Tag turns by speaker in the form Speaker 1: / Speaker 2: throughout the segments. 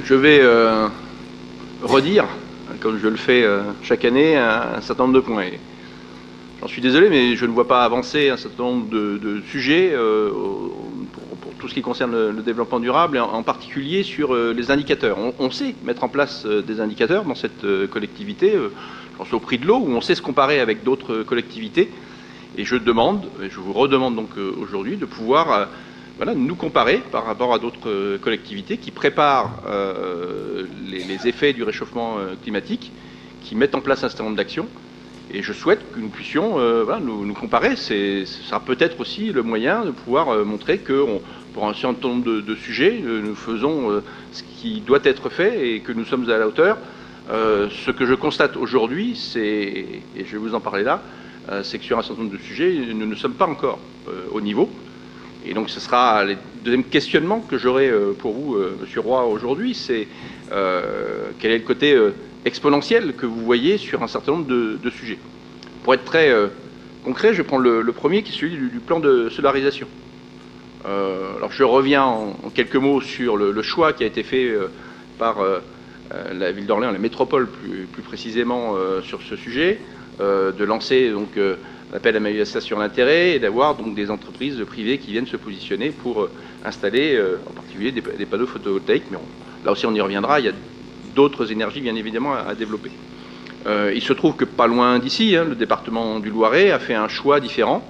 Speaker 1: Je vais redire, comme je le fais chaque année, un certain nombre de points. J'en suis désolé, mais je ne vois pas avancer un certain nombre de sujets pour tout ce qui concerne le développement durable, et en particulier sur les indicateurs. On sait mettre en place des indicateurs dans cette collectivité, je pense au prix de l'eau, où on sait se comparer avec d'autres collectivités. Et je demande, et je vous redemande donc aujourd'hui, de pouvoir nous comparer par rapport à d'autres collectivités qui préparent les effets du réchauffement climatique, qui mettent en place un certain nombre d'actions. Et je souhaite que nous puissions nous comparer. Ce sera peut-être aussi le moyen de pouvoir montrer que pour un certain nombre de sujets, nous faisons ce qui doit être fait et que nous sommes à la hauteur. Ce que je constate aujourd'hui, et je vais vous en parler là, c'est que sur un certain nombre de sujets, nous ne sommes pas encore au niveau. Et donc ce sera le deuxième questionnement que j'aurai pour vous, Monsieur Roy, aujourd'hui, c'est quel est le côté exponentiel que vous voyez sur un certain nombre de sujets. Pour être très concret, je prends le premier qui est celui du plan de solarisation. Alors je reviens en quelques mots sur le choix qui a été fait par la ville d'Orléans, la métropole plus précisément sur ce sujet, de lancer donc l'appel à manifestation d'intérêt et d'avoir donc des entreprises privées qui viennent se positionner pour installer en particulier des panneaux photovoltaïques. Mais là aussi on y reviendra, il y a d'autres énergies bien évidemment à développer. Il se trouve que pas loin d'ici, le département du Loiret a fait un choix différent.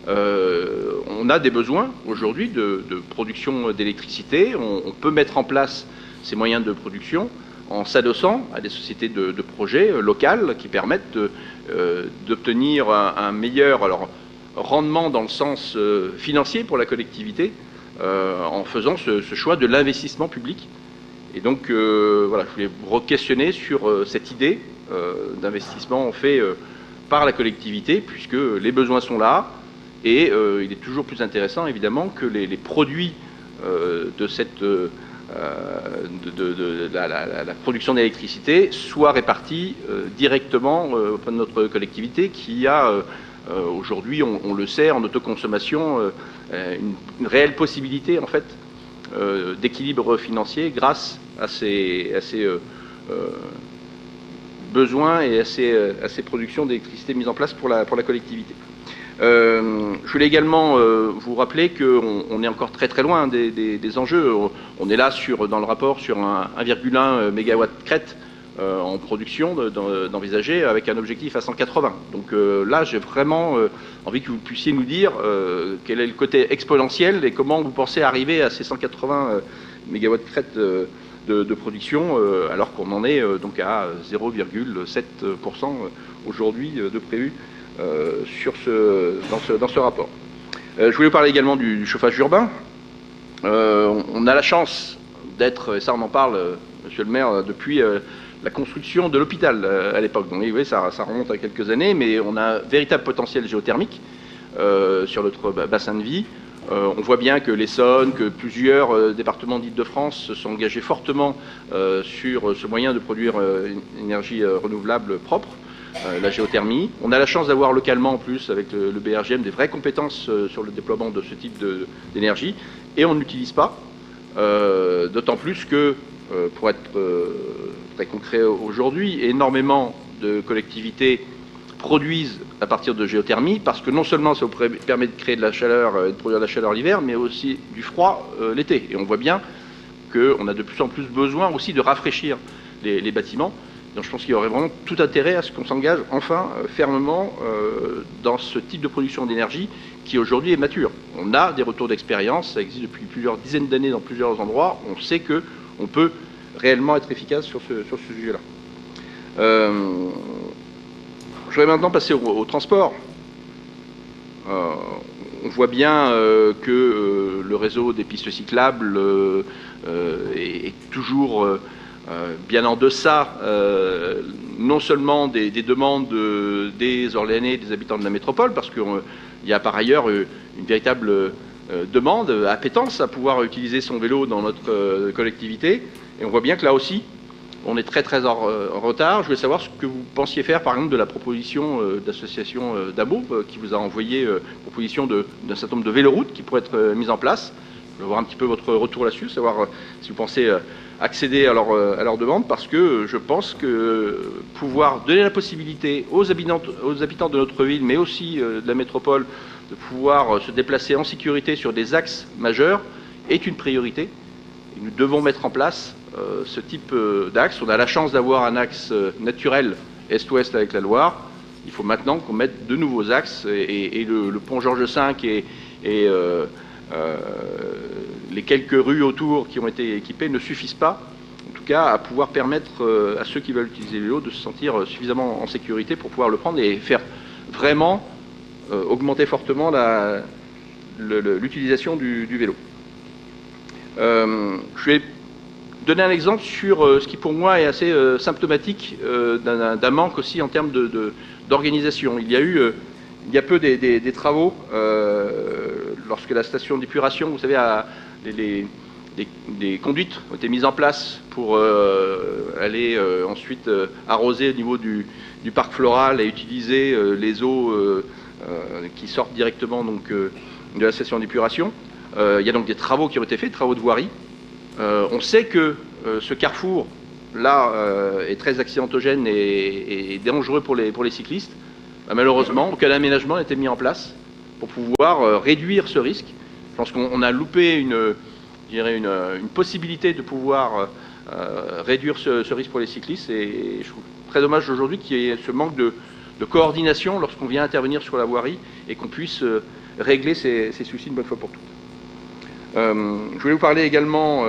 Speaker 1: On a des besoins aujourd'hui de production d'électricité. On peut mettre en place ces moyens de production en s'adossant à des sociétés de projets locales qui permettent d'obtenir un meilleur rendement dans le sens financier pour la collectivité en faisant ce choix de l'investissement public. Et donc, je voulais vous re-questionner sur cette idée d'investissement fait par la collectivité, puisque les besoins sont là, et il est toujours plus intéressant, évidemment, que les produits de la production d'électricité soient répartis directement auprès de notre collectivité, qui a aujourd'hui, on le sait, en autoconsommation, une réelle possibilité, en fait, d'équilibre financier grâce à ces besoins et à ces productions d'électricité mises en place pour la collectivité. Je voulais également vous rappeler qu'on est encore très très loin des enjeux. On est là dans le rapport sur 1,1 MW crête en production d'envisager avec un objectif à 180. Donc là, j'ai vraiment envie que vous puissiez nous dire quel est le côté exponentiel et comment vous pensez arriver à ces 180 MW crête de production alors qu'on en est donc à 0,7% aujourd'hui de prévu dans ce rapport. Je voulais vous parler également du chauffage urbain. On a la chance d'être, et ça on en parle, monsieur le maire, depuis la construction de l'hôpital à l'époque. Donc oui, ça remonte à quelques années, mais on a un véritable potentiel géothermique sur notre bassin de vie. On voit bien que l'Essonne, que plusieurs départements d'Île-de-France se sont engagés fortement sur ce moyen de produire une énergie renouvelable propre. La géothermie. On a la chance d'avoir localement en plus avec le BRGM des vraies compétences sur le déploiement de ce type d'énergie et on n'utilise pas, d'autant plus que, pour être très concret aujourd'hui, énormément de collectivités produisent à partir de géothermie parce que non seulement ça permet de créer de la chaleur et de produire de la chaleur l'hiver, mais aussi du froid l'été. Et on voit bien qu'on a de plus en plus besoin aussi de rafraîchir les bâtiments. Donc je pense qu'il y aurait vraiment tout intérêt à ce qu'on s'engage enfin fermement dans ce type de production d'énergie qui aujourd'hui est mature. On a des retours d'expérience, ça existe depuis plusieurs dizaines d'années dans plusieurs endroits, on sait qu'on peut réellement être efficace sur ce sujet-là. Je voudrais maintenant passer au transport. On voit bien que le réseau des pistes cyclables est toujours bien en deçà, non seulement des demandes des Orléanais et des habitants de la métropole, parce qu'il y a par ailleurs une véritable demande, appétence à pouvoir utiliser son vélo dans notre collectivité. Et on voit bien que là aussi, on est très très en retard. Je voulais savoir ce que vous pensiez faire, par exemple, de la proposition d'association d'Abo, qui vous a envoyé une proposition d'un certain nombre de véloroutes qui pourraient être mises en place. Je veux voir un petit peu votre retour là-dessus, savoir si vous pensez accéder à leur demande, parce que je pense que pouvoir donner la possibilité aux habitants de notre ville, mais aussi de la métropole, de pouvoir se déplacer en sécurité sur des axes majeurs est une priorité. Et nous devons mettre en place ce type d'axe. On a la chance d'avoir un axe naturel est-ouest avec la Loire. Il faut maintenant qu'on mette de nouveaux axes, et le pont Georges V et les quelques rues autour qui ont été équipées ne suffisent pas, en tout cas, à pouvoir permettre à ceux qui veulent utiliser le vélo de se sentir suffisamment en sécurité pour pouvoir le prendre et faire vraiment augmenter fortement l'utilisation du vélo. Je vais donner un exemple sur ce qui pour moi est assez symptomatique d'un manque aussi en termes d'organisation. Il y a peu des travaux lorsque la station d'épuration, vous savez, des conduites ont été mises en place pour aller ensuite arroser au niveau du parc floral et utiliser les eaux qui sortent directement donc, de la station d'épuration. Il y a donc des travaux qui ont été faits, des travaux de voirie. On sait que ce carrefour-là est très accidentogène et dangereux pour les cyclistes. Malheureusement, aucun aménagement n'a été mis en place pour pouvoir réduire ce risque. Je pense qu'on a loupé une possibilité de pouvoir réduire ce risque pour les cyclistes, et je trouve très dommage aujourd'hui qu'il y ait ce manque de coordination lorsqu'on vient intervenir sur la voirie et qu'on puisse régler ces soucis une bonne fois pour toutes. Je voulais vous parler également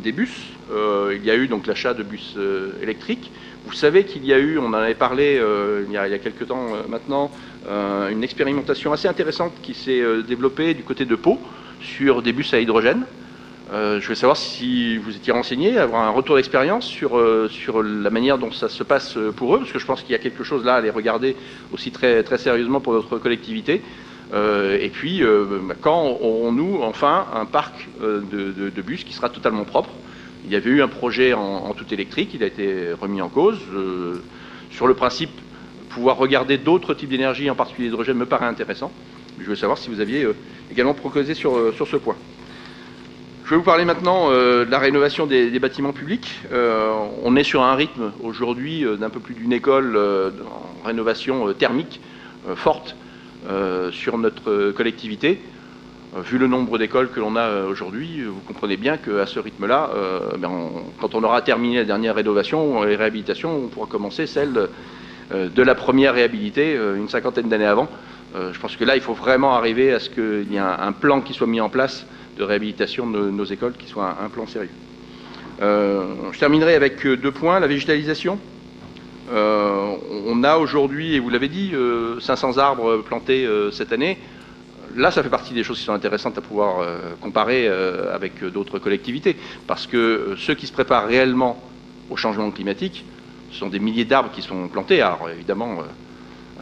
Speaker 1: des bus. Il y a eu donc l'achat de bus électriques. Vous savez qu'il y a eu, on en avait parlé il y a quelques temps maintenant, une expérimentation assez intéressante qui s'est développée du côté de Pau sur des bus à hydrogène. Je voulais savoir si vous étiez renseigné, avoir un retour d'expérience sur la manière dont ça se passe pour eux, parce que je pense qu'il y a quelque chose là à les regarder aussi très, très sérieusement pour notre collectivité. Et puis, quand aurons-nous enfin un parc de bus qui sera totalement propre? Il y avait eu un projet en tout électrique, il a été remis en cause. Sur le principe, pouvoir regarder d'autres types d'énergie, en particulier l'hydrogène, me paraît intéressant. Je veux savoir si vous aviez également progressé sur ce point. Je vais vous parler maintenant de la rénovation des bâtiments publics. On est sur un rythme aujourd'hui d'un peu plus d'une école en rénovation thermique forte sur notre collectivité. Vu le nombre d'écoles que l'on a aujourd'hui, vous comprenez bien qu'à ce rythme-là, quand on aura terminé la dernière rénovation et réhabilitation, on pourra commencer celle de la première réhabilité une cinquantaine d'années avant. Je pense que là, il faut vraiment arriver à ce qu'il y ait un plan qui soit mis en place de réhabilitation de nos écoles, qui soit un plan sérieux. Je terminerai avec 2 points. La végétalisation. On a aujourd'hui, et vous l'avez dit, 500 arbres plantés cette année. Là, ça fait partie des choses qui sont intéressantes à pouvoir comparer avec d'autres collectivités, parce que ceux qui se préparent réellement au changement climatique, ce sont des milliers d'arbres qui sont plantés. Alors évidemment,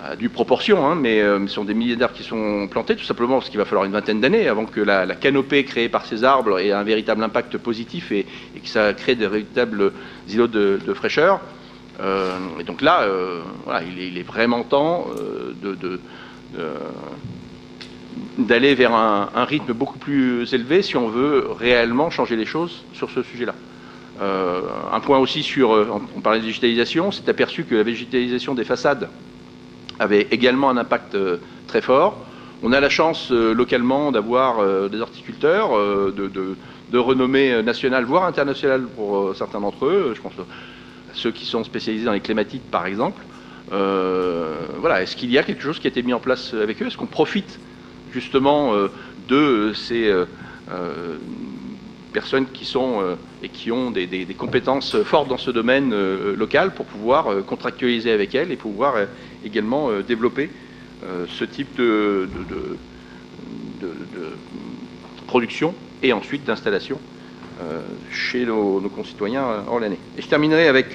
Speaker 1: à due proportion, hein, mais ce sont des milliers d'arbres qui sont plantés, tout simplement parce qu'il va falloir une vingtaine d'années avant que la canopée créée par ces arbres ait un véritable impact positif et que ça crée de véritables îlots de fraîcheur. Et donc là, voilà, il est vraiment temps d'aller vers un rythme beaucoup plus élevé si on veut réellement changer les choses sur ce sujet-là. Un point aussi sur, on parlait de végétalisation, c'est aperçu que la végétalisation des façades avait également un impact très fort. On a la chance localement d'avoir des horticulteurs de renommée nationale, voire internationale pour certains d'entre eux. Je pense à ceux qui sont spécialisés dans les clématites, par exemple. Voilà, est-ce qu'il y a quelque chose qui a été mis en place avec eux? Est-ce qu'on profite justement de ces personnes qui sont et qui ont des compétences fortes dans ce domaine local pour pouvoir contractualiser avec elles et pouvoir également développer ce type de production et ensuite d'installation chez nos concitoyens hors l'année. Et je terminerai avec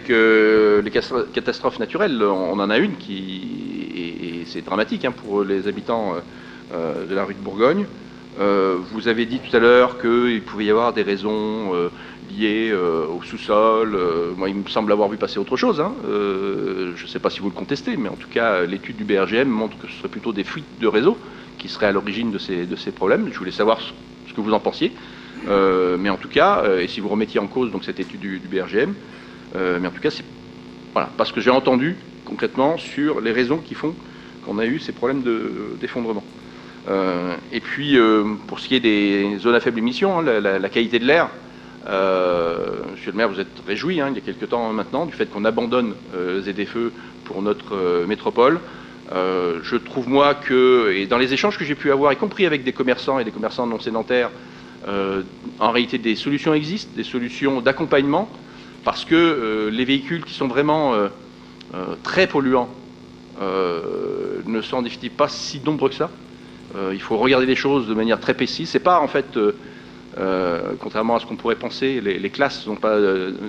Speaker 1: les catastrophes naturelles. On en a une et c'est dramatique hein, pour les habitants de la rue de Bourgogne. Vous avez dit tout à l'heure qu'il pouvait y avoir des raisons liées au sous-sol. Moi, il me semble avoir vu passer autre chose. Hein. Je ne sais pas si vous le contestez, mais en tout cas, l'étude du BRGM montre que ce serait plutôt des fuites de réseau qui seraient à l'origine de ces problèmes. Je voulais savoir ce que vous en pensiez. Mais en tout cas, et si vous remettiez en cause donc, cette étude du BRGM, mais en tout cas, c'est voilà, parce que j'ai entendu concrètement sur les raisons qui font qu'on a eu ces problèmes d'effondrement. Et puis, pour ce qui est des zones à faible émission, hein, la qualité de l'air, monsieur le maire, vous êtes réjoui, hein, il y a quelques temps maintenant, du fait qu'on abandonne ZFE pour notre métropole. Je trouve, moi, que, et dans les échanges que j'ai pu avoir, y compris avec des commerçants et des commerçants non sédentaires, en réalité, des solutions existent, des solutions d'accompagnement, parce que les véhicules qui sont vraiment très polluants ne sont en définitive pas si nombreux que ça. Il faut regarder les choses de manière très précise. C'est pas, en fait, contrairement à ce qu'on pourrait penser, les classes ne sont pas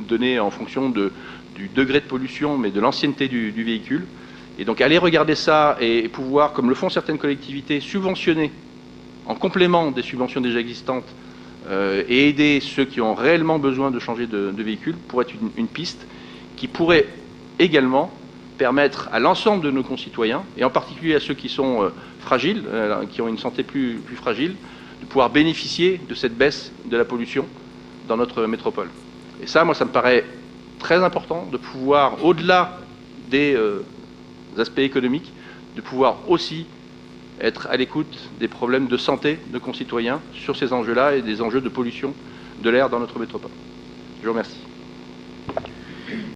Speaker 1: données en fonction du degré de pollution, mais de l'ancienneté du véhicule. Et donc aller regarder ça et pouvoir, comme le font certaines collectivités, subventionner en complément des subventions déjà existantes et aider ceux qui ont réellement besoin de changer de véhicule pourrait être une piste qui pourrait également permettre à l'ensemble de nos concitoyens, et en particulier à ceux qui sont fragiles, qui ont une santé plus fragile, de pouvoir bénéficier de cette baisse de la pollution dans notre métropole. Et ça, moi, ça me paraît très important de pouvoir, au-delà des aspects économiques, de pouvoir aussi être à l'écoute des problèmes de santé de concitoyens sur ces enjeux-là et des enjeux de pollution de l'air dans notre métropole. Je vous remercie.